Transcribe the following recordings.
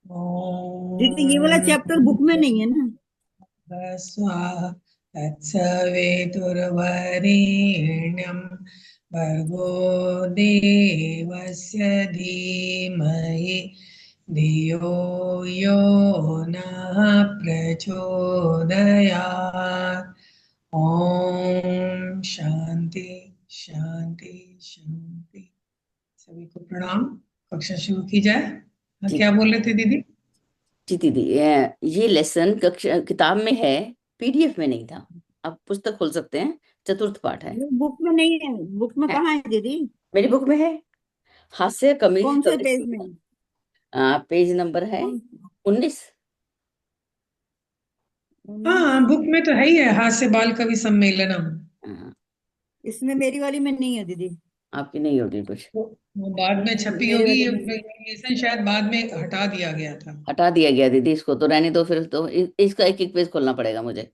दीदी ये वाला ॐ चैप्टर बुक में नहीं है ना? स्वाहा तत्सवितुर्वरेण्यं भर्गो देवस्य धीमहि धियो यो नः प्रचोदयात्। ओम शांति शांति शांति। सभी को प्रणाम। कक्षा शुरू की जाए। हाँ, जी क्या बोल रहे थे दीदी? जी दीदी, ये लेसन कक्षा किताब में है, पीडीएफ में नहीं था। आप पुस्तक खोल सकते हैं, चतुर्थ पाठ है। वो बुक में नहीं है। बुक में है, कहाँ है दीदी? मेरी बुक में है। हास्य कमीज कौन से पेज कवरिंग में? में। पेज नंबर है कौन? 19। हाँ, 19? बुक में तो है ही है, हास्य बाल कवि सम्मेलनम। इसमें मेरी वाली में नहीं है दीदी। आपकी नहीं होगी कुछ। वो बाद में छपी मेरे होगी, वाले ये में नहीं। लेसन शायद बाद में हटा दिया गया था। हटा दिया गया दीदी, इसको तो रहने दो फिर तो। इसका एक एक पेज खोलना पड़ेगा मुझे।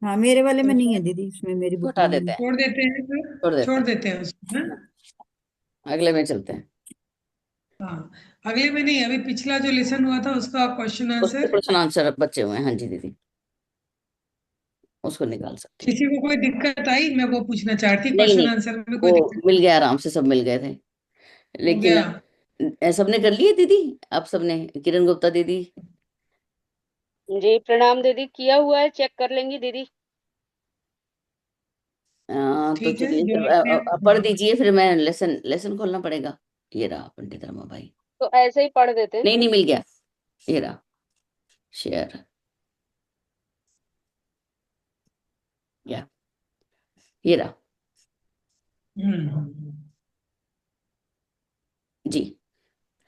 हाँ मेरे वाले तो में नहीं है शायद दीदी, इसमें मेरी तो बुक हटा में नहीं। देते हैं, छोड़ देते हैं, फिर छोड़ देते छोड़ हैं। देते हैं उसको, हाँ। अगले में चलते हैं। हाँ, अगले में नहीं, अभी पिछला जो लेसन हुआ था उसका क्वेश्चन उसके आंसर। क्वेश्चन आंसर बचे हुए हैं, हाँ जी दीदी, उसको निकाल सकते हैं। किसी को कोई दिक्कत आई? मैं वो पूछना चाहती, नहीं क्वेश्चन नहीं, आंसर में कोई वो दिक्कत मिल गया, आराम से सब मिल गए थे। हो लेकिन गया? सबने कर लिए दीदी? आप सबने, किरण गुप्ता दीदी? जी प्रणाम दीदी, किया हुआ है, चेक कर लेंगी दीदी। तो ठीक है, चलिए, जो जब आपने पढ़ दीजिए, फिर मैं लेसन लेसन खोलना पड़ेगा। ये रहा पंडित रमा भाई। तो ऐसे ही पढ़ देते हैं। नहीं नहीं, मिल गया। ये रहा, शेयर। या ये रहा। हम्म। जी।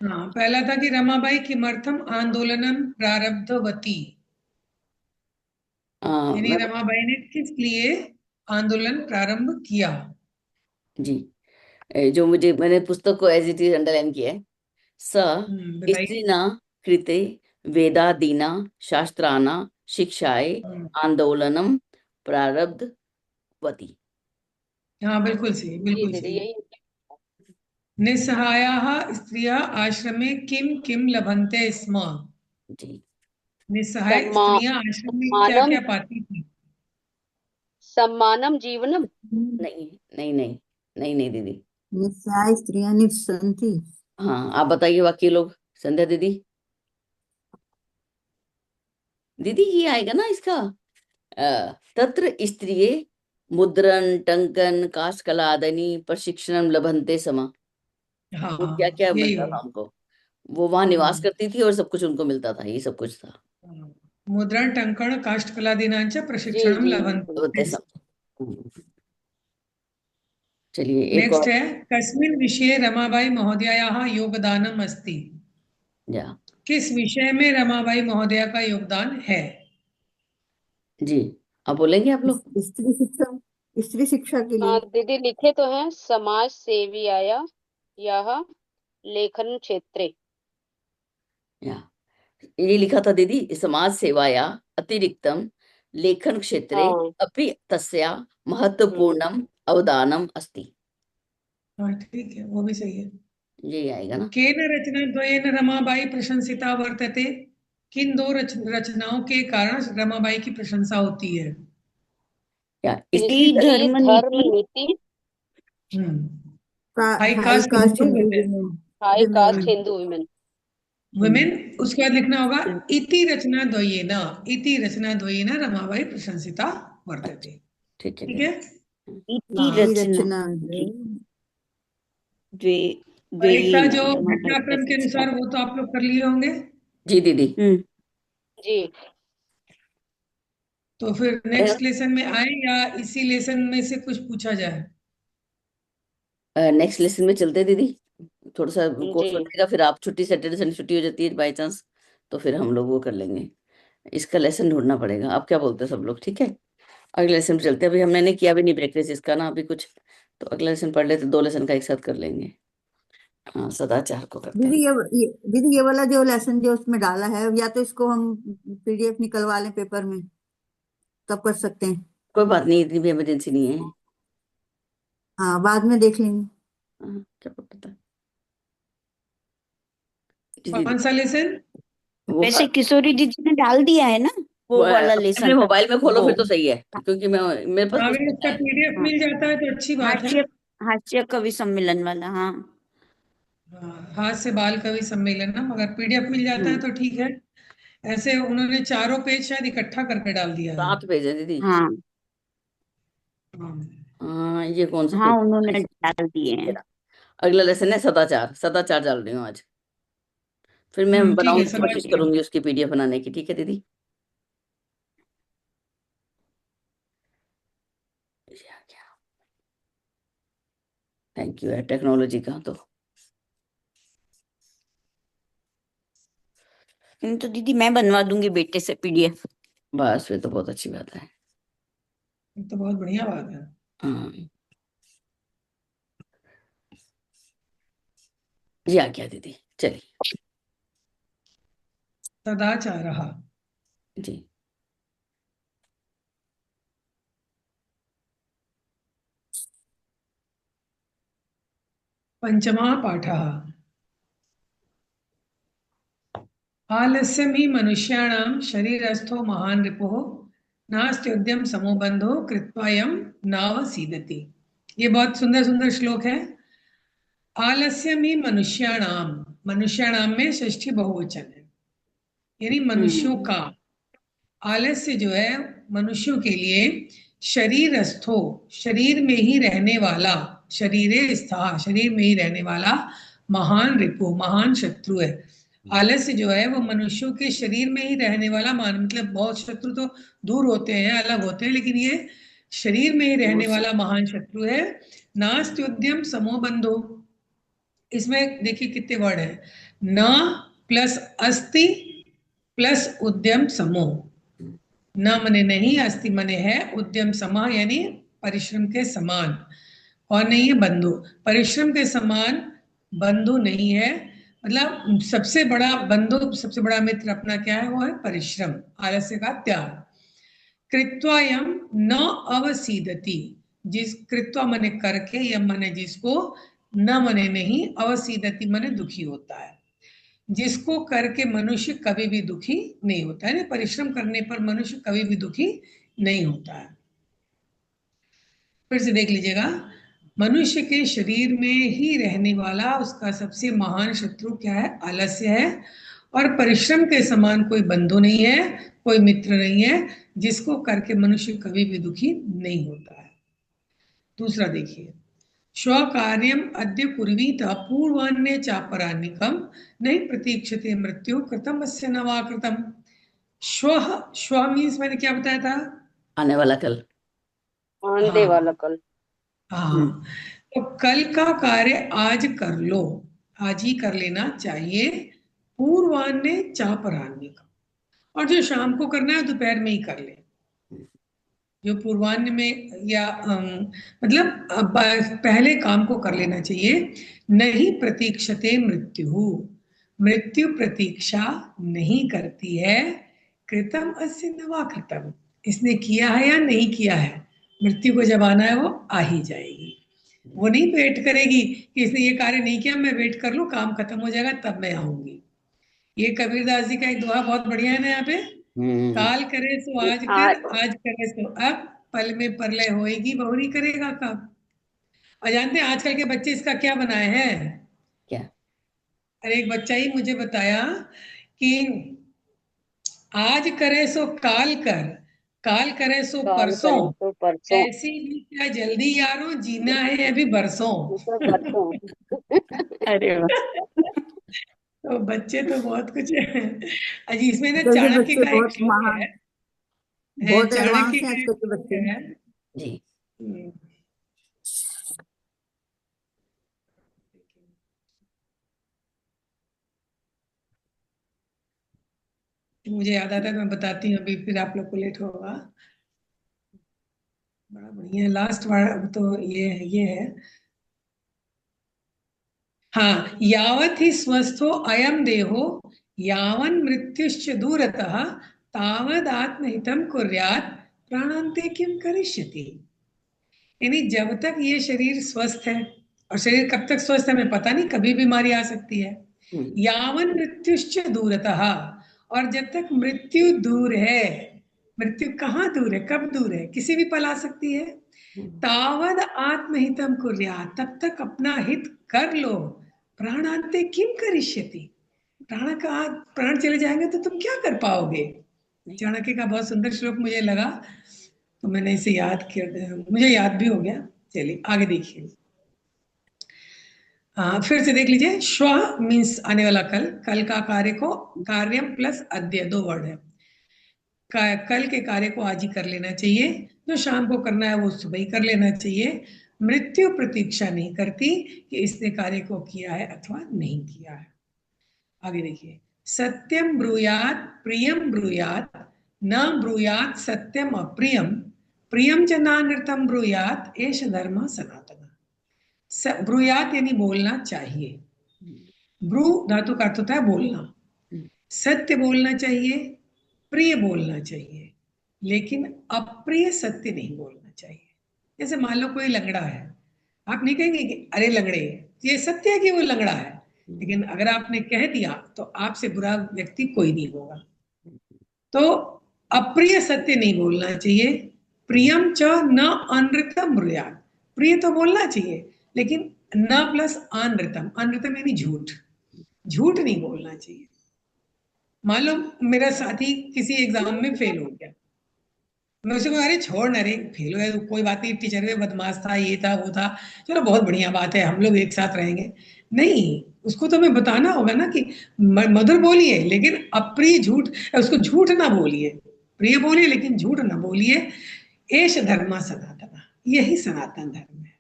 हाँ, पहला था कि रमाबाई किमर्थम आंदोलनम प्रारब्धवती, यानी मैं रमाबाई ने किस लिए आंदोलन प्रारंभ किया। जी, जो मुझे, मैंने पुस्तक को एज इट इज अंडरलाइन किया है। स बताइए। स्त्रीणा कृते वेदादीना शास्त्राणा शिक्षाए हम्म, आंदोलनम प्रारब्धवती। हाँ बिल्कुल सही, जी बिल्कुल दीदी सही। यही। निस्सहायाः स्त्रियः आश्रमे किं किं लभन्ते स्म। जी। निस्सहाय सम्मा स्त्रियां आश्रम में क्या सम्मानम क्या पाती थी? सम्मानम जीवनम। नहीं नहीं नहीं, नहीं नहीं दीदी। निस्साय स्त्रियां निवसन्ति। हाँ, आप बताइए बाकी लोग। संध्या दीदी, दीदी ये आएगा ना इसका, तत्र स्त्रिये मुद्रण टंकन काष्ठकला आदि प्रशिक्षण लभन्ते सम। वो क्या हाँ, क्या यही मिलता था होगा। उनको? वो वहां निवास हम्म, करती थी और सब कुछ उनको मिलता था, ये सब कुछ था। हाँ। मुद्रण टंकण काष्ठकला दिनांच जी प्रशिक्षणम जी लभन्ते लभन्ते। सम। चलिए एक नेक्स्ट और। है, कस्मिन् विषये रमाबाई महोदयायाः योगदानम् अस्ति। जा किस विषय में रमाबाई महोदया का योगदान है? जी, आप बोलेंगे आप लोग? स्त्री शिक्षा, स्त्री शिक्षा के लिए। हाँ दीदी, लिखे तो हैं समाज सेवी आया यह लेखन क्षेत्रे। या ये लिखा था दीदी, समाज सेवाया अतिरिक्तम लेखन क्षेत्रे हाँ। अपि तस्या हम्म। महत्वपूर्णम अवदानम अस्ति। हाँ ठीक है, वो भी सही है। यही आएगा ना? केन रचनाद्वयेन रमाबाई प्रशंसिता वर्तते। किन दो रचनाओं के कारण रमाबाई की प्रशंसा होती है? या स्त्री स्त्री स्त्री धर्म धर्म नीति नीति। हम्म। का high high caste caste Hindu Hindu women. High caste women. Hindu women. Women. उसके बाद लिखना होगा इति रचना द्वयेन। इति रचना द्वयेन रमाबाई प्रशंसिता अच्छा, वर्तते। ठीक है ठीक दीदी। है। इति हाँ रचना रचना। द्वे और एक था द्वेयेन जो रमाबाई घटनाक्रम के प्रशंसिता। अनुसार, वो तो आप लोग कर लिए होंगे। जी दीदी। जी तो फिर नेक्स्ट लेसन में आए या इसी लेसन में से कुछ पूछा जाए? नेक्स्ट लेसन में चलते हैं दीदी। थोड़ा सा जी कोर्स हो जाएगा, फिर आप छुट्टी, सैटरडे संडे छुट्टी हो जाती है बाई चांस, तो फिर हम लोग वो कर लेंगे। इसका लेसन ढूंढना पड़ेगा। आप क्या बोलते हैं सब लोग? ठीक है, अगले लेसन पे चलते हैं। अभी हमने नहीं किया भी नहीं प्रैक्टिस इसका ना अभी कुछ, तो अगले लेसन पढ़ लेते, दो लेसन का एक साथ कर लेंगे। हाँ, सदाचार को करते दीदी हैं। दीदी ये वाला जो लेसन जो उसमें डाला है, या तो इसको हम पीडीएफ निकलवा लें पेपर में, तब कर सकते हैं। कोई बात नहीं, इतनी भी इमरजेंसी नहीं है। हाँ बाद में देख लेंगे। हाँ, क्या पता। दीदी कौन सा लेसन? वो वैसे किशोरी दीदी ने डाल दिया है ना वो वाला अपने लेसन मोबाइल में खोलो वो फिर तो सही है, क्योंकि मैं मेरे पास हाँ, पुस्तक इसका है। पीडीएफ हाँ, मिल जाता है तो अच्छी बात है। हास्य हास्य कवि सम्मेलन वाला। हाँ हाँ, हाथ से बाल कवि सम्मेलन ना, मगर पीडीएफ मिल जाता है तो ठीक है। ऐसे उन्होंने चारों पेज शायद इकट्ठा करके डाल दिया है। 7 पेज है दीदी। हाँ हाँ, हाँ, ये कौन सा हाँ पेज? उन्होंने डाल दिए हैं। अगला लेसन है सदाचार। सदाचार डाल रही हूँ आज। फिर मैं ठीक है, बनाऊंगी, समझ कोशिश गई। करूंगी उसकी पीडीएफ बनाने की। ठीक है दीदी। थैंक यू है टेक्नोलॉजी का तो। तो दीदी मैं बनवा दूंगी बेटे से पीडीएफ। बस फिर तो बहुत अच्छी बात है। ये तो बहुत बढ़िया बात है। हाँ, ये आ गया दीदी, चलिए। सदाचार रहा। जी। पंचमः पाठः। आलस्यं हि मनुष्याणां शरीरस्थो महान् रिपुः नास्त्युद्यम समोबंधो कृत्वायं नावसीदति। ये बहुत सुंदर सुंदर श्लोक है। आलस्यम ही मनुष्याणाम, मनुष्याणाम में षष्ठी बहुवचन है, यानी मनुष्यों का। आलस्य जो है मनुष्यों के लिए शरीरस्थो, शरीर में ही रहने वाला, शरीरे स्था, शरीर में ही रहने वाला महान रिपु, महान शत्रु है। आलस्य जो है वो मनुष्यों के शरीर में ही रहने वाला मान, मतलब बहुत शत्रु तो दूर होते हैं, अलग होते हैं, लेकिन ये शरीर में ही रहने वाला महान शत्रु है। नास्त्युद्यम समोबंधो, इसमें देखिए कितने वर्ड है। न प्लस अस्ति प्लस उद्यम समूह। न मने नहीं, अस्ति मने है, उद्यम समा यानी परिश्रम के समान। और नहीं है बंधु, परिश्रम के समान बंधु नहीं है। मतलब सबसे बड़ा बंधु, सबसे बड़ा मित्र अपना क्या है? वो है परिश्रम, आलस्य का त्याग। कृत्वायम न अवसीदति, जिस कृत्वा मने करके, यम मने जिसको, न मने नहीं, अवसीदति मने दुखी होता है। जिसको करके मनुष्य कभी भी दुखी नहीं होता है। परिश्रम करने पर मनुष्य कभी भी दुखी नहीं होता है। फिर से देख लीजिएगा, मनुष्य के शरीर में ही रहने वाला उसका सबसे महान शत्रु क्या है? आलस्य है। और परिश्रम के समान कोई बंधु नहीं है, कोई मित्र नहीं है, जिसको करके मनुष्य कभी भी दुखी नहीं होता है। दूसरा देखिए, स्वकार्यम अद्य कुर्वीत पूर्वान्य चापरान्निकम नहीं प्रतीक्षते मृत्यु कृतम अस्य नवा कृतम। श्व, श्व मीन्स मैंने क्या बताया था? आने वाला कल। आने वाला हाँ कल। हाँ, तो कल का कार्य आज कर लो, आज ही कर लेना चाहिए। पूर्वान्य चापरान्य का, और जो शाम को करना है दोपहर में ही कर ले। जो पूर्वान्ह में या मतलब पहले काम को कर लेना चाहिए। नहीं प्रतीक्षते मृत्यु, मृत्यु प्रतीक्षा नहीं करती है। कृतम अस्य नवा कृतम, इसने किया है या नहीं किया है, मृत्यु को जब आना है वो आ ही जाएगी। वो नहीं वेट करेगी कि इसने ये कार्य नहीं किया, मैं वेट कर लूं, काम खत्म हो जाएगा तब मैं आऊंगी। ये कबीरदास जी का एक दोहा बहुत बढ़िया है ना यहाँ पे। काल करे सो आज कर, आज करे सो अब, पल में परलय होएगी, बहुरी करेगा कब। और जानते हैं आजकल के बच्चे इसका क्या बनाए हैं? क्या? अरे एक बच्चा ही मुझे बताया कि आज करे सो काल कर, काल करे सो काल परसों, करे तो परसों, ऐसी भी क्या जल्दी यारों, जीना है अभी बरसों। तो बरसों। अरे वाह तो बच्चे तो बहुत कुछ है। अजी इसमें ना आजकल के चाणक्य बच्चे का एक बहुत श्लोक महान, है बहुत चाणक्य एडवांस हैं का एक आजकल के श्लोक बच्चे। है। जी। हम्म, मुझे याद आता है तो मैं बताती हूँ, अभी फिर आप लोग को लेट होगा। बड़ा बढ़िया लास्ट वाला तो ये है। हाँ, यावत् ही स्वस्थो अयम देहो यावन् मृत्युश्च दूरतः तावद आत्महितम कुर्यात् प्राणांते किम करिष्यति। यानी जब तक ये शरीर स्वस्थ है, और शरीर कब तक स्वस्थ है हमें पता नहीं, कभी बीमारी आ सकती है, यावन मृत्युश्च दूरतः, और जब तक मृत्यु दूर है, मृत्यु कहाँ दूर है, कब दूर है, किसी भी पल आ सकती है, तावद आत्महितम कुर्यात्, तब तक अपना हित कर लो, प्राणांते किम करिष्यति, प्राण चले जाएंगे तो तुम क्या कर पाओगे। चाणक्य का बहुत सुंदर श्लोक मुझे लगा, तो मैंने इसे याद किया, मुझे याद भी हो गया। चलिए आगे देखिए, फिर से देख लीजिए। श्व मीन्स आने वाला कल, कल का कार्य को कार्यम प्लस अद्य, दो वर्ड है। कल के कार्य को आज ही कर लेना चाहिए, जो शाम को करना है वो सुबह ही कर लेना चाहिए। मृत्यु प्रतीक्षा नहीं करती कि इसने कार्य को किया है अथवा नहीं किया है। आगे देखिए, सत्यम ब्रूयात प्रियम ब्रूयात, न ब्रूयात सत्यम अप्रियम, प्रियम च नानृतम ब्रूयात, एष धर्म सनातन। ब्रूयात यानी बोलना चाहिए, ब्रू धातु का अर्थ होता है बोलना, सत्य बोलना चाहिए, प्रिय बोलना चाहिए, लेकिन अप्रिय सत्य नहीं बोलना चाहिए। जैसे मान लो कोई लंगड़ा है, आप नहीं कहेंगे कि अरे लंगड़े, ये सत्य है कि वो लंगड़ा है, लेकिन अगर आपने कह दिया तो आपसे बुरा व्यक्ति कोई नहीं होगा। तो अप्रिय सत्य नहीं बोलना चाहिए। प्रियम च न अनृतम ब्रूयात, प्रिय तो बोलना चाहिए लेकिन न प्लस अनृतम, अनृतम यानी झूठ, झूठ नहीं बोलना चाहिए। मान लो मेरा साथी किसी एग्जाम में फेल हो गया, मैं उसे कहूँ अरे छोड़ ना रे, फेल हो गया तो कोई बात नहीं, टीचर भी बदमाश था, ये था वो था, चलो बहुत बढ़िया बात है, हम लोग एक साथ रहेंगे। नहीं, उसको तो मैं बताना होगा ना कि मधुर बोलिए लेकिन अप्रिय झूठ, उसको झूठ ना बोलिए, प्रिय बोलिए लेकिन झूठ ना बोलिए। एष धर्म सनातन, यही सनातन धर्म है।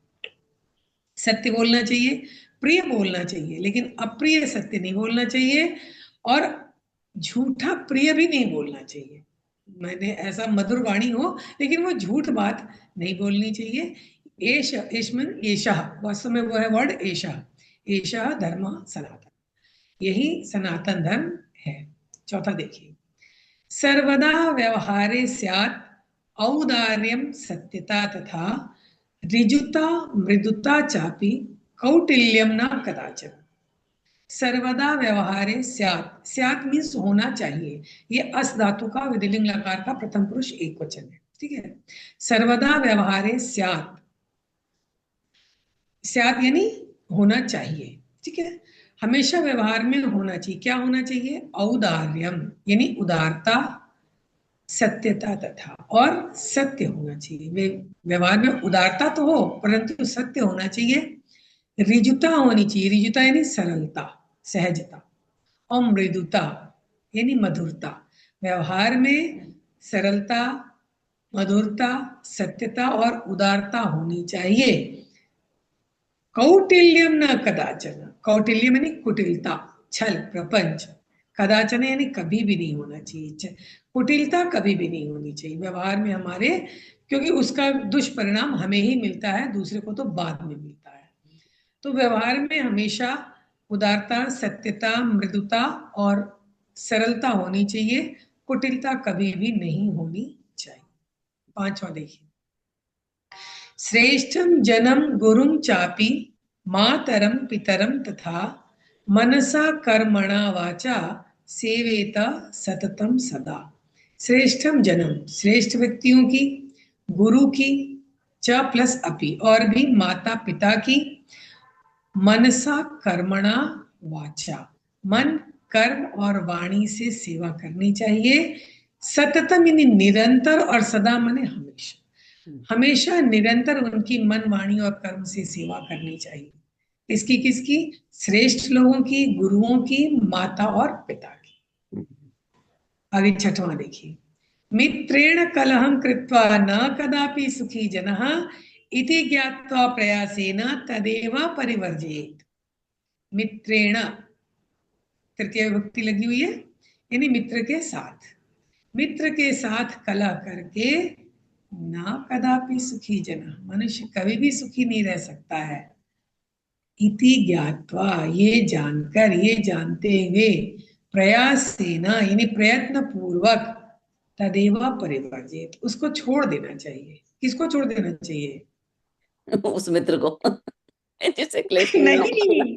सत्य बोलना चाहिए, प्रिय बोलना चाहिए, लेकिन अप्रिय सत्य नहीं बोलना चाहिए, और झूठा प्रिय भी नहीं बोलना चाहिए। मैंने ऐसा मधुर वाणी हो लेकिन वो झूठ बात नहीं बोलनी चाहिए। एष, एष्मन एषः, वास्तव में वो है वर्ड एषः, एषः धर्म सनातन, यही सनातन धर्म है। चौथा देखिए, सर्वदा व्यवहारे स्यात् औदार्यम सत्यता तथा ऋजुता मृदुता चापि कौटिल्यम न कदाचन। सर्वदा व्यवहारे स्यात्, स्यात् मीन्स होना चाहिए, ये अस धातु का विधिलिंग लकार का प्रथम पुरुष एक वचन है, ठीक है। सर्वदा व्यवहारे स्यात्, स्यात् यानी होना चाहिए, ठीक है, हमेशा व्यवहार में होना चाहिए। क्या होना चाहिए, औदार्यम यानी उदारता, सत्यता तथा, और सत्य होना चाहिए। व्यवहार में उदारता तो हो परंतु सत्य होना चाहिए। ऋजुता होनी चाहिए, ऋजुता यानी सरलता, सहजता, और मृदुता यानी मधुरता। व्यवहार में सरलता, मधुरता, सत्यता और उदारता होनी चाहिए। कौटिल्यम न कदाचन, कौटिल्यम यानी कुटिलता, छल, प्रपंच, कदाचन यानी कभी भी नहीं होना चाहिए, कुटिलता कभी भी नहीं होनी चाहिए व्यवहार में हमारे, क्योंकि उसका दुष्परिणाम हमें ही मिलता है, दूसरे को तो बाद में मिलता है। तो व्यवहार में हमेशा उदारता, सत्यता, मृदुता और सरलता होनी चाहिए, कुटिलता कभी भी नहीं होनी चाहिए। पांचवा देखिए, श्रेष्ठम जनम गुरुम चापि मातरम पितरम तथा मनसा कर्मणा वाचा सेवेत सततम सदा। श्रेष्ठम जन्म, श्रेष्ठ व्यक्तियों की, गुरु की, च प्लस अपि, और भी माता पिता की, मनसा कर्मणा वाचा, मन, कर्म और वाणी से सेवा करनी चाहिए। सततम यानी निरंतर, और सदा माने हमेशा, हमेशा निरंतर उनकी मन, वाणी और कर्म से सेवा करनी चाहिए। इसकी किसकी, श्रेष्ठ लोगों की, गुरुओं की, माता और पिता की। आगे छठवां देखिए, मित्रेण कलहं कृत्वा न कदापि सुखी जनः इति ज्ञात्वा प्रयासेन तदेव परिवर्जयेत्। मित्रेण, तृतीय विभक्ति लगी हुई है, यानी मित्र के साथ, मित्र के साथ कलह करके ना कदापि सुखी जनः, मनुष्य कभी भी सुखी नहीं रह सकता है। इति ज्ञात्वा, ये जानकर, ये जानते हुए, प्रयासेन यानी प्रयत्न पूर्वक, तदेव परिवर्जित, उसको छोड़ देना चाहिए। किसको छोड़ देना चाहिए, उस मित्र को जिसे क्लेश नहीं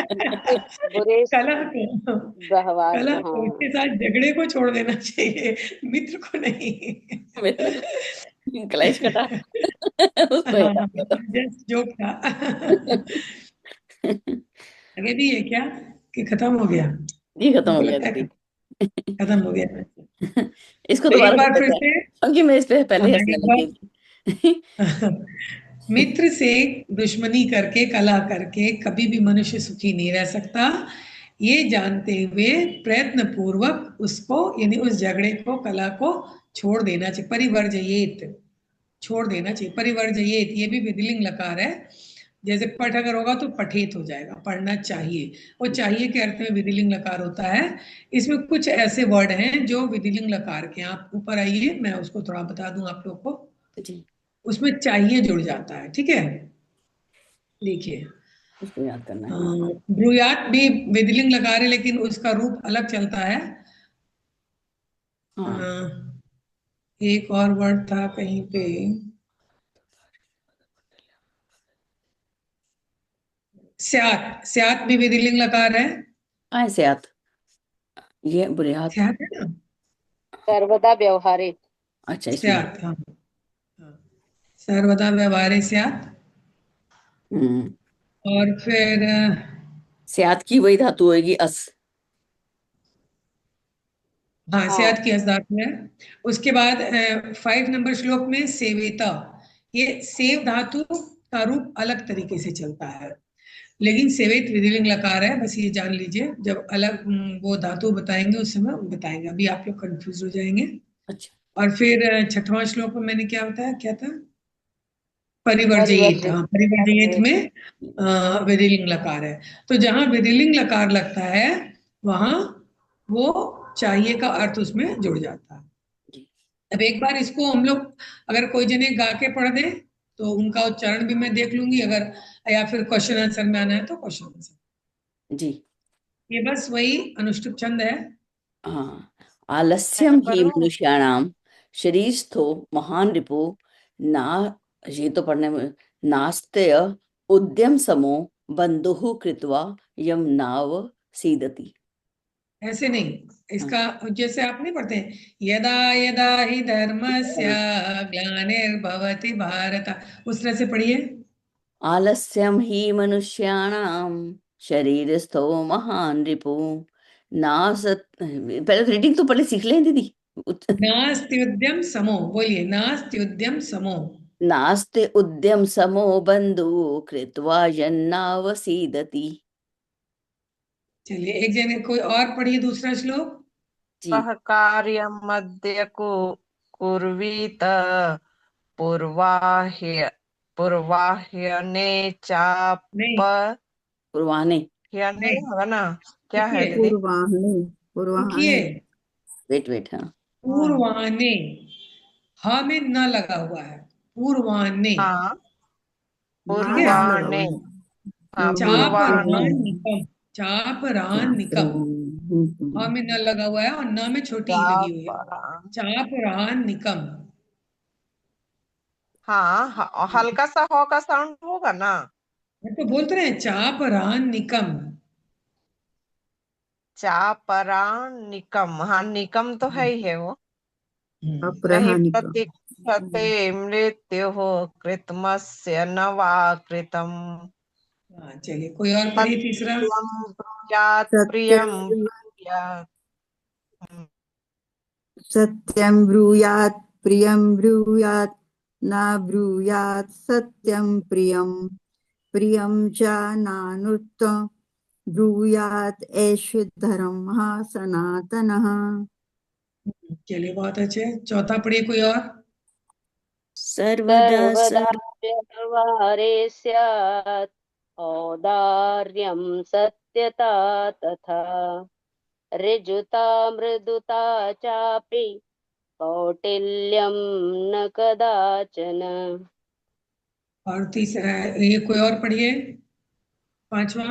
बुरे कला को व्यवहार कला को, को हाँ। उसके साथ झगड़े को छोड़ देना चाहिए, मित्र को नहीं। मित्र को क्लैश कटा उसको हाँ, हटा दो। जस्ट जोक था। आगे भी है क्या कि खत्म हो गया? जी खत्म हो हमको गया लगता है दीदी। खत्म हो गया। इसको तो एक दोबारा बार कर फिर लेते हैं से, क्योंकि मैं इस पे पहले हाँ, हंसने एक लग गई थी। बार मित्र से दुश्मनी करके, कलह करके कभी भी मनुष्य सुखी नहीं रह सकता। ये जानते हुए प्रयत्न पूर्वक उसको, यानी उस झगड़े को, कलह को छोड़ देना चाहिए। परिवर्जयेत, छोड़ देना चाहिए। परिवर्जयेत ये भी विधिलिंग लकार है। जैसे पठ अगर होगा तो पठेत हो जाएगा, पढ़ना चाहिए। और चाहिए के अर्थ में विधिलिंग लकार होता है। इसमें कुछ ऐसे वर्ड हैं जो विधिलिंग लकार के हैं। आप ऊपर आइए, मैं उसको थोड़ा बता दूं आप लोग को। जी उसमें चाहिए जुड़ जाता है, ठीक है। देखिए, उसको याद करना है। ब्रूयात भी विधिलिंग लकार है, लेकिन उसका रूप अलग चलता है। हाँ एक और वर्ड था कहीं पे, स्यात। स्यात भी विधिलिंग लकार है। ऐसे याद, ये बुनियाद। स्यात है ना? सर्वदा व्यवहारे। अच्छा इसमें। स्यात, हाँ, हाँ। सर्वदा व्यवहारे स्यात। हम्म और फिर स्यात की वही धातु होगी अस। हाँ, हाँ, स्यात की हस धातु है। उसके बाद 5 नंबर श्लोक में सेवेता, ये सेव धातु का रूप अलग तरीके से चलता है, लेकिन सेवित विधिलिंग लकार है। बस ये जान लीजिए, जब अलग वो धातु बताएंगे उस समय बताएंगे, अभी आप लोग कंफ्यूज हो जाएंगे। अच्छा और फिर 6वां श्लोक में मैंने क्या बताया, क्या था? परिवर्जयेत। परिवर्जित। हाँ, परिवर्जयेत में विधिलिंग लकार है। तो जहां विधिलिंग लकार लगता है वहां वो चाहिए का अर्थ उसमें जुड़ जाता है। जी अब एक बार इसको हम लोग, अगर कोई जने गा के पढ़ दे तो उनका उच्चारण भी मैं देख लूंगी, अगर या फिर क्वेश्चन आंसर में आना है तो क्वेश्चन आंसर। जी ये बस वही अनुष्टुप छंद है। हाँ। आलस्यम मैं ही पढ़ूं? मनुष्याणाम शरीरस्थो महान रिपु ना, ये तो पढ़ने में, नास्त्य उद्यम समो बंधुः कृत्वा यम नाव सीदति। ऐसे नहीं, हाँ, इसका जैसे आप नहीं पढ़ते हैं, यदा यदा ही धर्मस्य ग्लानिर्भवति भारत, उस तरह से पढ़िए। आलस्यम ही मनुष्याणाम शरीरस्थो महान रिपु नासत, पहले तो रीडिंग तो पहले सीख लें दीदी। नास्त्युद्यम समो, बोलिए, नास्त्युद्यम समो। नास्ति उद्यम समो बंधु कृत्वा यन्नाव सीदति। चलिए, एक जने कोई और पढ़िए दूसरा श्लोक। जी सह कार्यमद्य कुर्वीत पूर्वाह्य पूर्वाह्यने नहीं, चापह्यने, पूर्वाने। नहीं, होगा ना? क्या है रुकिए, दीदी? पूर्वाह्ने, पूर्वाह्ने। रुकिए। वेट हाँ। पूर्वाने, हा में न लगा हुआ है, पूर्वाने। हाँ, ठीक है। ना लगा हुआ पूर्वाने। है। हाँ, चाप पूर्वाने। रान निकम, चाप रान निकम। हा चापरान। में न लगा हुआ है और न में छोटी ही लगी हुई है। चापरान। चाप रान निकम। हाँ, हल्का सा हो का साउंड होगा ना? मैं तो बोलते रहे चाप रान निकम। चापरान निकम। हाँ, निकम तो है ही है वो। नहीं अपराहनिका। प्रतीक्षते मृत्युः कृतमस्य न वा कृतम्। हाँ, चलिए, कोई और पढ़िए तीसरा। सत्यम ब्रूयात् प्रियम सत्यम, ब्रूयात्। सत्यम ब्रूयात् प्रियम ब्रूयात्, न ब्रूयात् सत्यम प्रियम, प्रियम च नानुत ब्रूयात् एष धर्मः सनातनः। चलिए, बहुत अच्छे। चौथा पढ़िए कोई और। सर्वदा सर्वदा सर्व व्यवहारे स्यात् औदार्यं सत्यता तथा ऋजुता मृदुता चापि कौटिल्यं न कदाचन। और तीसरा, ये कोई और पढ़िए, पांचवा।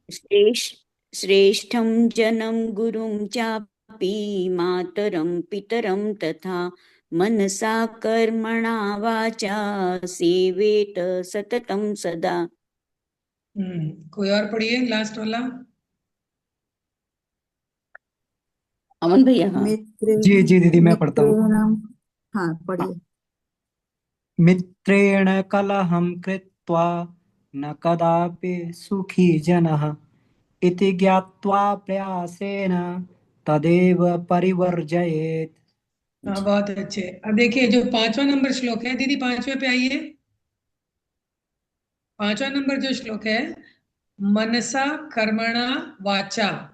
श्रेष्ठ श्रेष्ठं जनं गुरुं चापि मातरं पितरं तथा मनसा कर्मणा वाचा सेवेत सततं सदा। कोई और पढ़िए लास्ट वाला। अमन भैया, हाँ। मित्र जी जी दीदी, मैं पढ़ता हूँ। मित्रेण, हाँ हाँ, पढ़िए। मित्रेण कलहं कृत्वा न कदापि सुखी जनः इति ज्ञात्वा प्रयासेन तदेव परिवर्जयेत्। हाँ, जी। बहुत अच्छे। अब देखिए जो 5वां नंबर श्लोक है, दीदी 5वें पे आइए। 5वां नंबर जो श्लोक है, मनसा कर्मणा वाचा,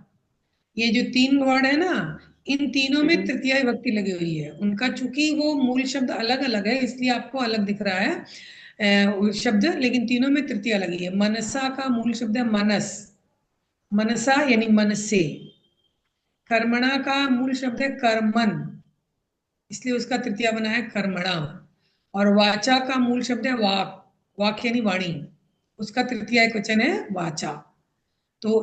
ये जो 3 वर्ड है ना, इन तीनों में तृतीया विभक्ति लगी हुई है। उनका चूंकि वो मूल शब्द अलग अलग है, इसलिए आपको अलग दिख रहा है वो शब्द, लेकिन तीनों में तृतीया लगी है। मनसा का मूल शब्द है मनस, मनसा यानी मन से। कर्मणा का मूल शब्द है कर्मन, इसलिए उसका तृतीया बना है कर्मणा। और वाचा का मूल शब्द है वाक, वाक यानी वाणी, उसका तृतीया एक वचन है वाचा। तो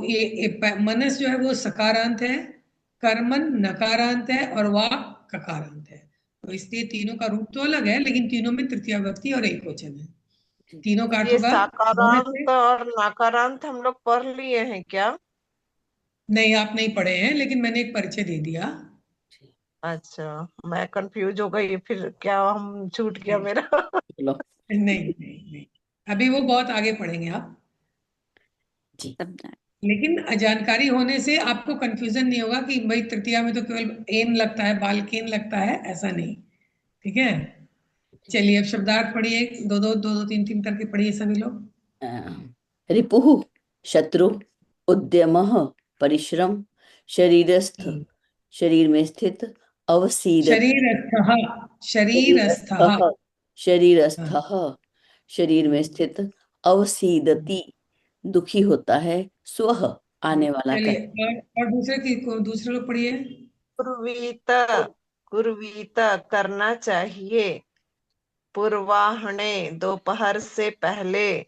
मनस जो है वो सकारांत है, कर्मन नकारांत है और वाक ककारांत है। तो इसलिए तीनों का रूप तो अलग है, लेकिन तीनों में तृतीया विभक्ति और एक वचन है। तीनों का अर्थ ये होगा होने से। साकारांत और नकारांत हम लोग पढ़ लिए हैं क्या? नहीं, आप नहीं पढ़े हैं, लेकिन मैंने एक परिचय दे दिया। अच्छा, मैं कंफ्यूज हो गई, फिर क्या हम छूट गया नहीं मेरा? चलो नहीं नहीं नहीं, अभी वो बहुत आगे पढ़ेंगे आप। जी। लेकिन जानकारी होने से आपको कंफ्यूजन नहीं होगा कि भाई तृतीया में तो केवल एन लगता है, बालकेन लगता है, ऐसा नहीं। ठीक है, चलिए अब शब्दार्थ पढ़िए, दो दो दो दो तीन तीन करके पढ़िए सभी लोग। रिपुः शत्रु, उद्यमः परिश्रम, शरीरस्थ, शरीर में स्थित, अवसीदति, शरीरस्थः, शरीरस्थः। शरीरस्थः, हाँ, शरीरस्थः, शरीर में स्थित, अवसीदति, दुखी होता है, स्वः, आने वाला चलिए कर। और दूसरे लोग पढ़िए। कुर्वीत, कुर्वीत करना चाहिए। पूर्वाह्ने दोपहर से पहले।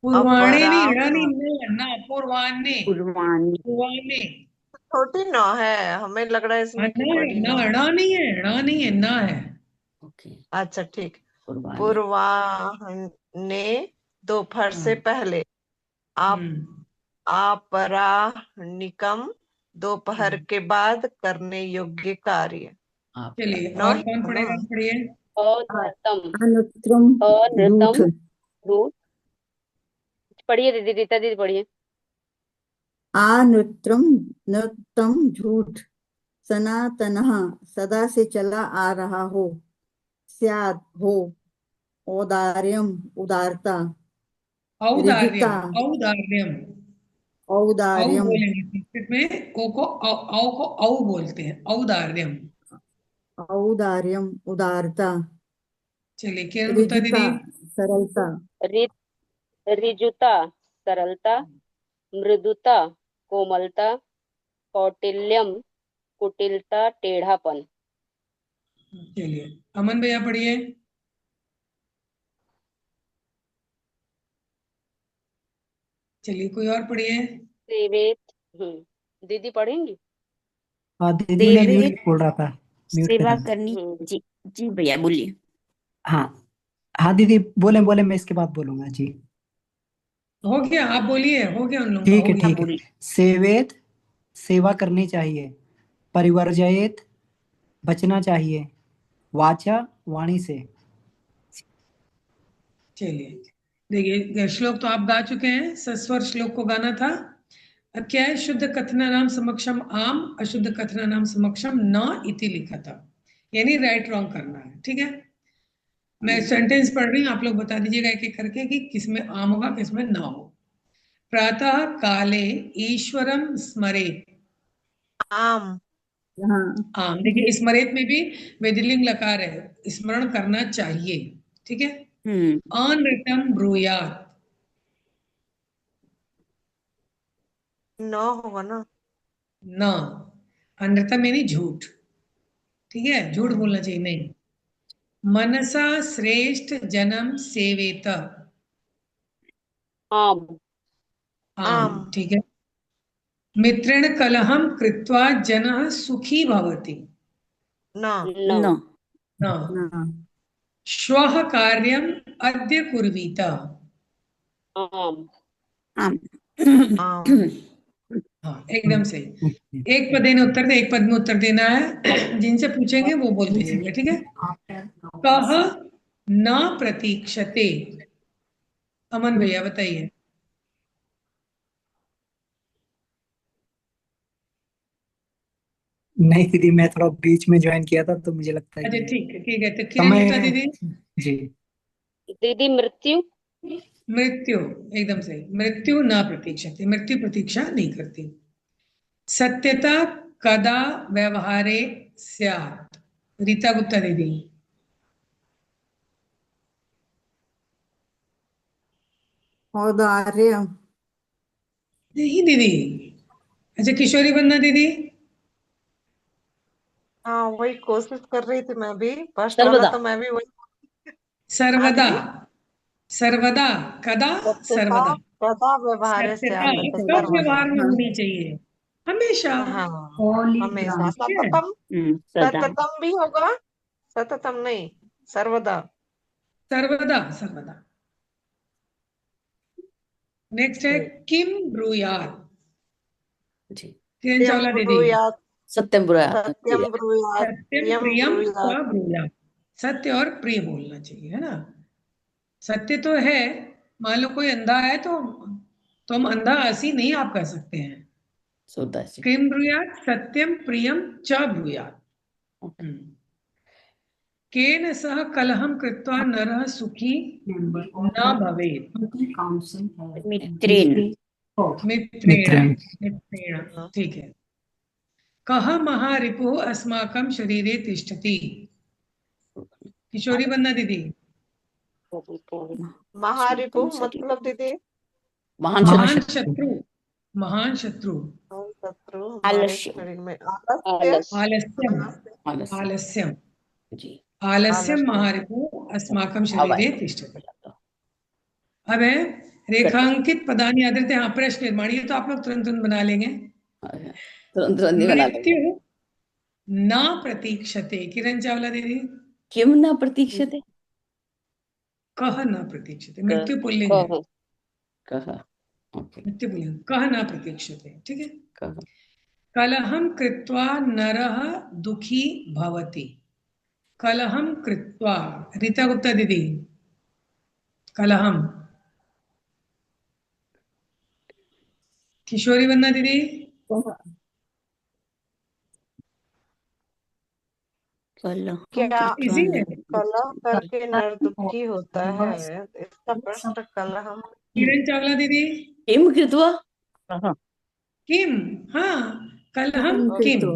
पूर्वाणे नहीं, अपराह्न, इड़ा नहीं, ना ना, पूर्वान्ने, पूर्वाणी। पूर्वान्ने। छोटी न है, हमें लग रहा है हाँ, इसमें कि ना है बड़ी ना, न है। इड़ा नहीं है, इड़ा नहीं है, ना है। ओके, अच्छा ठीक। कुर्बानी। पूर्वाह्ने दोपहर से हाँ, पहले। आप अपराह्निकम दोपहर के बाद करने योग्य कार्य। आप चलिए नौ और ही कौन था ना? पढ़ेगा, पढ़िए। अनृतम, अनुत्रम अनृतम रूठ, रूट। पढ़िए दीदी, रीता दीदी पढ़िए। अनुत्रम नृतम झूठ, सनातनः सदा से चला आ रहा हो, स्याद हो, औदार्यम उदारता, ऋजुता औदार्यम, औदार्यम, औ औदार्यम बोलेंगे संस्कृत में, ओ को औ, औ को औ बोलते हैं, औदार्यम। औदार्यम उदारता, चलिए किरण गुप्ता ऋजुता दीदी। सरलता, रि, ऋजुता सरलता, मृदुता कोमलता, कौटिल्यम कुटिलता टेढ़ापन। चलिए अमन भैया पढ़िए। चलिए कोई और पढ़िए। सेवेत, दीदी पढ़ेंगी। हाँ दीदी, मैं म्यूट सेवित, बोल रहा था, म्यूट पे सेवा था। करनी। हम्म जी जी भैया बोलिए। हाँ हाँ दीदी, बोले बोले, मैं इसके बाद बोलूंगा जी। हो गया, आप बोलिए, हो गया, उन लोगों का ठीक हो है गया। आप ठीक है। बोलिए। सेवेत, सेवा करनी चाहिए। परिवर्जयेत, बचना चाहिए। वाचा, वाणी से। चलिए देखिए, श्लोक तो आप गा चुके हैं, सस्वर श्लोक को गाना था। अब क्या है, शुद्ध कथना नाम समक्षम आम, अशुद्ध कथना नाम समक्षम न इति लिखा था, यानी राइट रॉन्ग करना है। ठीक है, मैं सेंटेंस पढ़ रही हूँ, आप लोग बता दीजिएगा एक एक करके कि किसमें आम होगा किसमें ना हो। प्रातः काले ईश्वरम स्मरेत। आम। हाँ आम, देखिए स्मरेत में भी वेदिलिंग लकार है, स्मरण करना चाहिए। ठीक है, हम्म अनृतम ब्रूयात। न होगा ना? न, अनृतम यानी झूठ। ठीक है, झूठ हम्म, बोलना चाहिए नहीं। मनसा श्रेष्ठ जन्म सेवेत। आम, आम, आम। ठीक है। मित्रेण कलहम कृत्वा जनः सुखी भवति। न। न, न। न, हाँ श्वः कार्यम अद्य कुर्वीत। आम, आम आम हाँ एकदम सही। एक पद देने उत्तर दे, एक पद में उत्तर देना है। जिनसे पूछेंगे वो बोलते जाएंगे, ठीक है। कह न प्रतीक्षते। अमन भैया बताइए। नहीं दीदी, मैं थोड़ा बीच में ज्वाइन किया था तो मुझे लगता है अच्छा कि ठीक है ठीक है, तो किरण समय। गुप्ता दीदी। जी। दीदी मृत्यु। मृत्यु एकदम सही। मृत्यु न प्रतीक्षते, मृत्यु प्रतीक्षा नहीं करती। सत्यता कदा व्यवहारे स्यात्। रीता गुप्ता दीदी। औदार्य। नहीं दीदी। अच्छा किशोरी बन्ना दीदी। हाँ, वही कोशिश कर रही थी मैं भी, फर्स्ट वाला सर्वदा। तो मैं भी वही। हाँ सर्वदा। दीदी। सर्वदा कदा। सत्यता सर्वदा। कदा व्यवहार से सत्यता आता तो कब सर्वदा। व्यवहार में होनी चाहिए? हमेशा। हाँ, हमेशा ठीक है। सततम। सदा सततम भी होगा। सततम नहीं, सर्वदा। सर्वदा सर्वदा। नेक्स्ट है किम ब्रूयात। जी। किरण सत्यम चावला दीदी। ब्रूयात। सत्यम बुरा। सत्यम ब्रूयात। सत्यम प्रियम प्रियम स ब्रूयात। ब्रूयात। सत्य और प्रिय बोलना चाहिए, है ना। सत्य तो है। मान लो कोई अंधा है तो हम अंधा हंसी नहीं आप कह सकते हैं। सूरदास जी। किम ब्रूयात सत्यम प्रियम च ब्रूयात। केन सह कलहम कृत्वा नरः सुखी न भवेत्। मित्रेण मित्रेण। मित्रेण। मित्रेण ठीक है। कः महारिपुः अस्माकं शरीरे तिष्ठति। किशोरी बन्ना दीदी। महारिपु मतलब दीदी। महान महान शत्रु। शत्रु। महान शत्रु। शत्रु हमारे आलस्य शरीर में आलस्य। आलस्य। आलस्यम। आलस्य। आलस्यम। जी। आलस्यम आलस्य। महारिपुः अस्माकं अब शरीरे आएगा। तिष्ठति। अब है रेखांकित पदानि आदृत। हाँ प्रश्न निर्माण, ये तो आप लोग तुरंत तुरंत बना लेंगे। तुरंत तुरंत नहीं बना लेंगे। मृत्यु न प्रतीक्षते। किरण चावला दीदी। किम न प्रतीक्षते। कह न प्रतीक्षते। मृत्यु पुल्लिंग है। कह कहा। ओके। मृत्यु पुल्लिंग। कह न प्रतीक्षते, ठीक है। कहा। कलहम कृत्वा नरः दुखी भवति। कलहम कृत्वा। रीता गुप्ता दीदी। कलहम। किशोरी बन्ना दीदी। कलहम क्या इजी है। कलह करके नर दुखी होता है? इसका प्रश्न कलह। किरण चावला दीदी। किम कृत्वा। कह किम। हाँ कलहम किम किम। कृतो।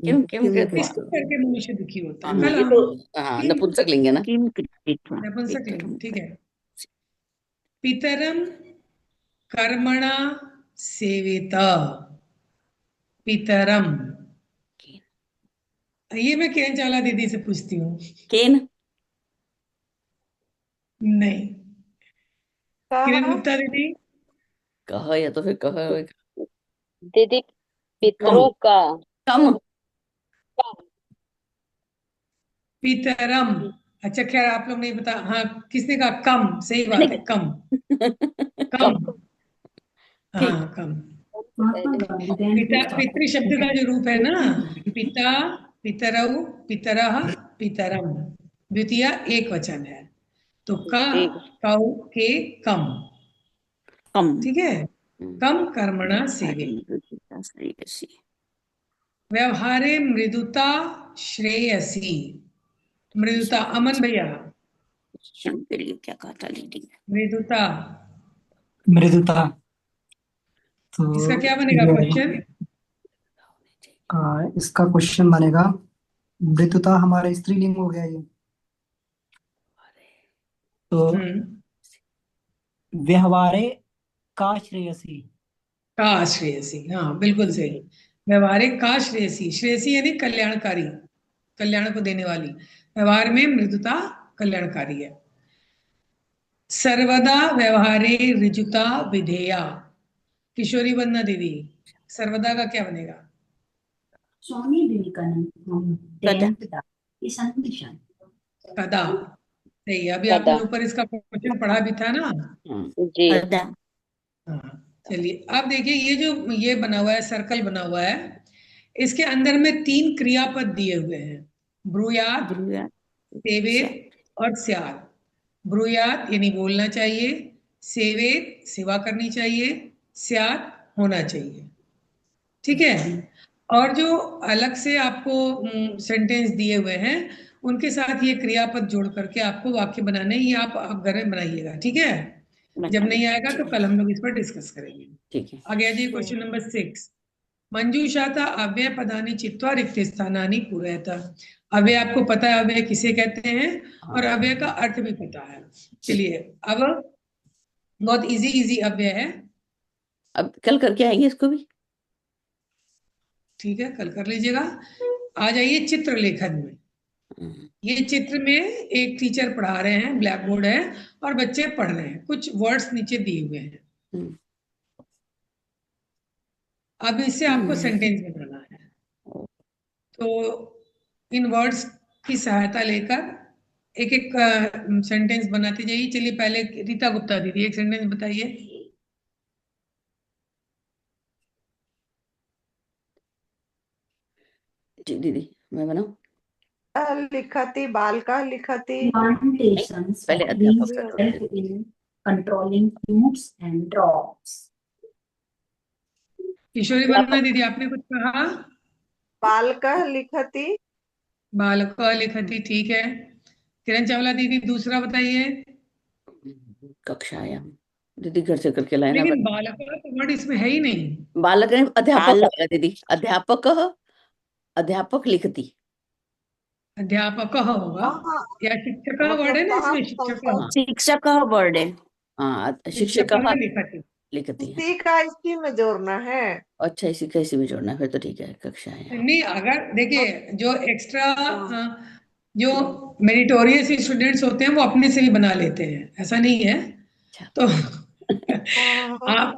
किम किम कृत्वा। किसको कृतो। करके मनुष्य दुखी होता है? ये कलहम। तो हाँ किम। नपुंसक लिंग है ना। किम कृत्वा नपुंसक लिंग, पितरं ठीक है। पितरम कर्मणा सेवित। पितरम। ये मैं किरण चावला दीदी से पूछती हूँ। केन। नहीं। किरण कहा गुप्ता दीदी। कहा या तो फिर कहा होगा। दीदी कम। पितरों का। कम। पितरम। अच्छा खैर आप लोग नहीं बता। हाँ किसने कहा कम? सही मैंने बात है, कम। कम। कम। हाँ ठीक। कम। पिता पितृ शब्द का जो रूप है ना, पिता पितरऊ पितरः पितरम, द्वितीय एक वचन है। तो का एक कौ के कम, कम ठीक है। कम कर्मणा सेवे। श्रेयसी व्यवहारे मृदुता श्रेयसी। मृदुता। अमन भैया। के लिए क्या कहा था दीदी? मृदुता। मृदुता। तो इसका क्या बनेगा क्वेश्चन? इसका क्वेश्चन बनेगा, मृदुता हमारा स्त्रीलिंग हो गया ये, तो व्यवहारे का श्रेयसी। का श्रेयसी, हाँ बिल्कुल सही। व्यवहारिक का श्रेयसी। श्रेयसी यानी कल्याणकारी, कल्याण को देने वाली। व्यवहार में मृदुता कल्याणकारी है। सर्वदा व्यवहारे ऋजुता विधेया। किशोरी बन्ना दीदी। सर्वदा का क्या बनेगा? कदा। सही है। अभी आपने कदा। ऊपर इसका क्वेश्चन पढ़ा भी था ना। जी। कदा हाँ चलिए, अब देखिए ये जो ये बना हुआ है, सर्कल बना हुआ है, इसके अंदर में 3 क्रियापद दिए हुए हैं, ब्रूयात, ब्रूयात सेवेत और स्यात। ब्रूयात यानी बोलना चाहिए, सेवेत सेवा करनी चाहिए, स्यात होना चाहिए। ठीक है। और जो अलग से आपको सेंटेंस दिए हुए हैं, उनके साथ ये क्रियापद जोड़ करके आपको वाक्य बनाने, ये आप घर में बनाइएगा। ठीक है। जब नहीं आएगा तो कल हम लोग इस पर डिस्कस करेंगे। ठीक है। आगे आ जाइए, क्वेश्चन नंबर 6। मंजूषाता अव्यय पदानि चित्वा रिक्त स्थानानि पूरयता। अव्यय आपको पता है अव्यय किसे कहते हैं, और अव्यय का अर्थ भी पता है। चलिए, अब बहुत इजी अव्यय है। अब कल करके आएंगे इसको भी। ठीक है, कल कर लीजिएगा। आ जाइए चित्र लेखन में। ये चित्र में एक टीचर पढ़ा रहे हैं, ब्लैक बोर्ड है और बच्चे पढ़ रहे हैं, कुछ वर्ड्स नीचे दिए हुए हैं। अब इससे आपको सेंटेंस बनाना है। तो इन वर्ड्स की सहायता लेकर एक एक सेंटेंस बनाते जाइए। चलिए, पहले रीता गुप्ता दीदी एक सेंटेंस बताइए। जी दीदी, मैं बनाऊं? लिखति बालका लिखति Plantations पहले means अध्यापक कर help दो। in controlling fruits and crops. किशोरी वंदना दीदी, आपने कुछ कहा? बालका लिखति बालक लिखती, ठीक है। किरण चावला दीदी दूसरा बताइए। कक्षायाम। दीदी घर से करके लाए ना। लेकिन बालक तो वर्ड इसमें है ही नहीं। बालक नहीं, अध्यापक बालक। आएगा दीदी। अध्यापक, अध्यापक लिखती। अध्यापक होगा, या शिक्षक का वर्ड है ना मतलब इसमें, शिक्षक। हाँ शिक्षक का वर्ड है। हाँ, शिक्षक शिक्षक लिखती। लिखती है। इसी का इसी में जोड़ना है। अच्छा, इसी का इसी में जोड़ना है, फिर तो ठीक है। कक्षाएं नहीं, अगर देखिए जो एक्स्ट्रा जो मेरिटोरियस स्टूडेंट्स होते हैं वो अपने से भी बना लेते हैं, ऐसा नहीं है। तो आप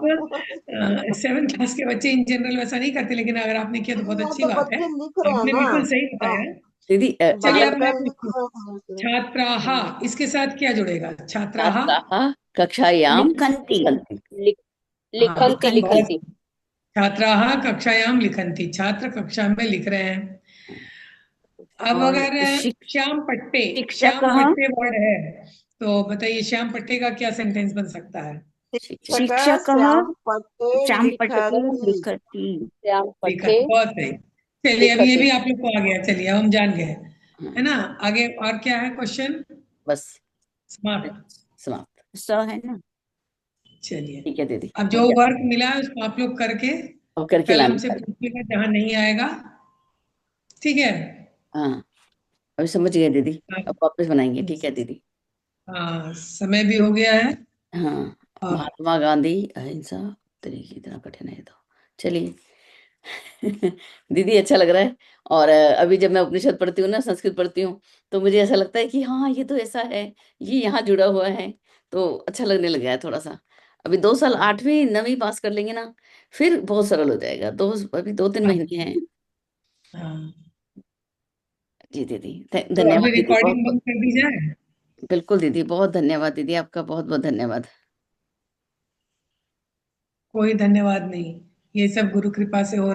7th क्लास के बच्चे इन जनरल वैसा नहीं करते, लेकिन अगर आपने किया तो बहुत अच्छी तो बात है। बच्चे लिख रहे हैं आपने ना। बिल्कुल सही बताया। दीदी चलिए, अब मैं बालका लिख पूछती हूँ, रहे हैं। छात्राः इसके साथ क्या जुड़ेगा? छात्राः। छात्राः कक्षायाम लिखन्ति। लिखन्ति। लिखन्ति बहुत लिखन्ति। छात्राः कक्षायाम लिखन्ति, छात्र कक्षा में लिख रहे हैं। अब और अगर श्याम शिक्षक वर्ड है, तो बताइए श्याम पट्टे का क्या सेंटेंस बन सकता है? शिक्षक श्याम पट्टे श्याम पट्टे लिखति। लिखति। श्याम लिखा, पट्टे बहुत सही। चलिए, अब ये लिखति। भी आप लोग को आ गया। चलिए, अब हम जान गए, है ना। आगे और क्या है क्वेश्चन? बस समाप्त। समाप्त। स है ना। चलिए, ठीक है दीदी। अब जो वर्क मिला है उसको आप लोग करके और करके कल लाना। हमसे पूछिएगा जहां नहीं आएगा। ठीक है। हाँ, अभी समझ गए दीदी, अब वापस बनाएंगे। ठीक है दीदी। हाँ, समय भी हो गया है। हाँ, और महात्मा गांधी अहिंसा तरीके इतना कठिन है तो। चलिए दीदी, अच्छा लग रहा है। और अभी जब मैं उपनिषद पढ़ती हूँ ना, संस्कृत पढ़ती हूँ, तो मुझे ऐसा लगता है कि हाँ, ये तो ऐसा है, ये यहाँ जुड़ा हुआ है, तो अच्छा लगने लगा है थोड़ा सा। अभी 2 साल 8वीं 9वीं पास कर लेंगे ना, फिर बहुत सरल हो जाएगा। अभी 2-3 महीने हैं। हाँ, जी दीदी, तो धन्यवाद अभी दीदी, बहुत रिकॉर्डिंग बंद कर दी जाए। बिल्कुल दीदी, बहुत धन्यवाद दीदी, आपका बहुत बहुत धन्यवाद। कोई धन्यवाद नहीं, ये सब गुरु कृपा से हो